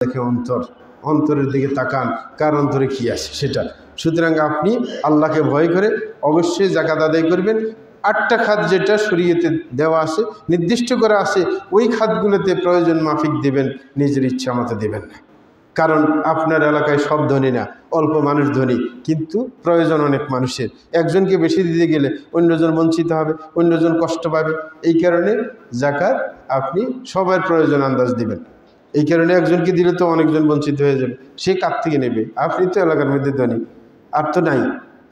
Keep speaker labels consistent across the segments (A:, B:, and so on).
A: দেখে অন্তরের দিকে তাকান, কার অন্তরে কী আছে সেটা। সুতরাং আপনি আল্লাহকে ভয় করে অবশ্যই যাকাত আদায় করবেন। 8টা খাত যেটা শরীয়তে দেওয়া আছে, নির্দিষ্ট করা আছে, ওই খাতগুলোতে প্রয়োজন মাফিক দেবেন, নিজের ইচ্ছা মতো দেবেন না। কারণ আপনার এলাকায় সব ধনী না, অল্প মানুষ ধনী, কিন্তু প্রয়োজন অনেক মানুষের। একজনকে বেশি দিতে গেলে অন্যজন বঞ্চিত হবে, অন্যজন কষ্ট পাবে। এই কারণে যাকাত আপনি সবার প্রয়োজন আন্দাজ দিবেন। এই কারণে একজনকে দিলে তো অনেকজন বঞ্চিত হয়ে যাবে, সে কার থেকে নেবে? আপনি তো এলাকার মধ্যে ধনী, আর তো নাই।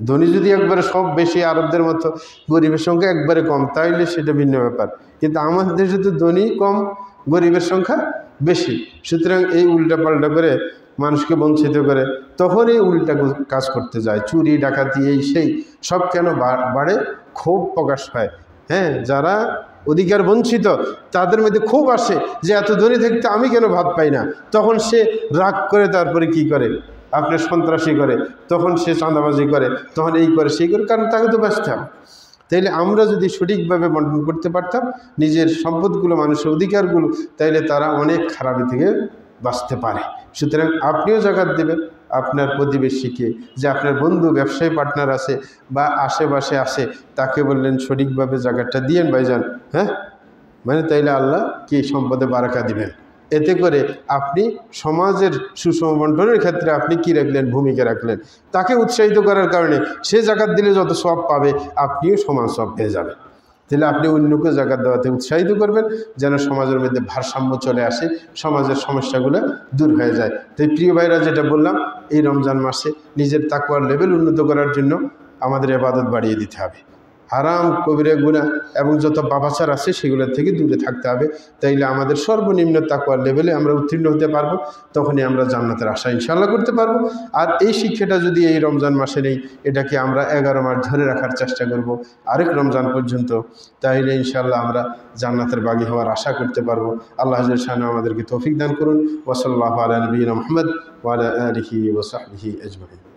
A: ধনী যদি একবারে সব বেশি, আরবদের মতো গরিবের সংখ্যা একবারে কম, তাইলে সেটা ভিন্ন ব্যাপার। কিন্তু আমাদের দেশে তো ধনী কম, গরিবের সংখ্যা বেশি। সুতরাং এই উল্টাপাল্টা করে মানুষকে বঞ্চিত করে, তখন এই উল্টা কাজ করতে যায়, চুরি ডাকাতি এই সেই সব কেন বাড়ে, ক্ষোভ প্রকাশ হয়। হ্যাঁ, যারা অধিকার বঞ্চিত তাদের মধ্যে ক্ষোভ আসে যে এত ধনী থাকতে আমি কেন ভাত পাই না। তখন সে রাগ করে, তারপরে কি করে, আপনার সন্ত্রাসী করে, তখন সে চাঁদাবাজি করে, তখন এই করে সেই করে, কারণ তাকে তো বাঁচতে হবে। তাইলে আমরা যদি সঠিকভাবে বন্টন করতে পারতাম নিজের সম্পদগুলো, মানুষের অধিকারগুলো, তাইলে তারা অনেক খারাপি থেকে বাঁচতে পারে। সুতরাং আপনিও যাকাত দেবেন আপনার প্রতিবেশীকে, যে আপনার বন্ধু ব্যবসায়ী পার্টনার আছে বা আশেপাশে আছে, তাকে বললেন সঠিকভাবে যাকাতটা দিয়েন ভাইজান। হ্যাঁ, মানে তাইলে আল্লাহ কি সম্পদে বারাকা দিবেন। এতে করে আপনি সমাজের সুষম বন্টনের ক্ষেত্রে আপনি কি রাখলেন, ভূমিকা রাখলেন। তাকে উৎসাহিত করার কারণে সে যাকাত দিলে যত সওয়াব পাবে, আপনিও সমান সওয়াব পেয়ে যাবেন। তাহলে আপনি অন্যকে যাকাত দেওয়াতে উৎসাহিত করবেন, যেন সমাজের মধ্যে ভারসাম্য চলে আসে, সমাজের সমস্যাগুলো দূর হয়ে যায়। তাই প্রিয় ভাইরা, যেটা বললাম, এই রমজান মাসে নিজের তাকওয়ার লেভেল উন্নত করার জন্য আমাদের ইবাদত বাড়িয়ে দিতে হবে। হারাম, কবিরা গুনাহ এবং যত পাপাচার আছে সেগুলোর থেকে দূরে থাকতে হবে। তাইলে আমাদের সর্বনিম্ন তাকওয়ার লেভেলে আমরা উত্তীর্ণ হতে পারবো, তখনই আমরা জান্নাতের আশা ইনশাআল্লাহ করতে পারবো। আর এই শিক্ষাটা যদি এই রমজান মাসে নেই, এটাকে আমরা 11 মাস ধরে রাখার চেষ্টা করব, আরেক রমজান পর্যন্ত, তাইলে ইনশাআল্লাহ আমরা জান্নাতের বাগী হওয়ার আশা করতে পারবো। আল্লাহ জাল্লাহু আমাদেরকে তৌফিক দান করুন। ওয়া সাল্লাল্লাহু আলা নবিয়িনা মুহাম্মদ ওয়া আলা আলিহি ওয়া সাহবিহি আজমাইন।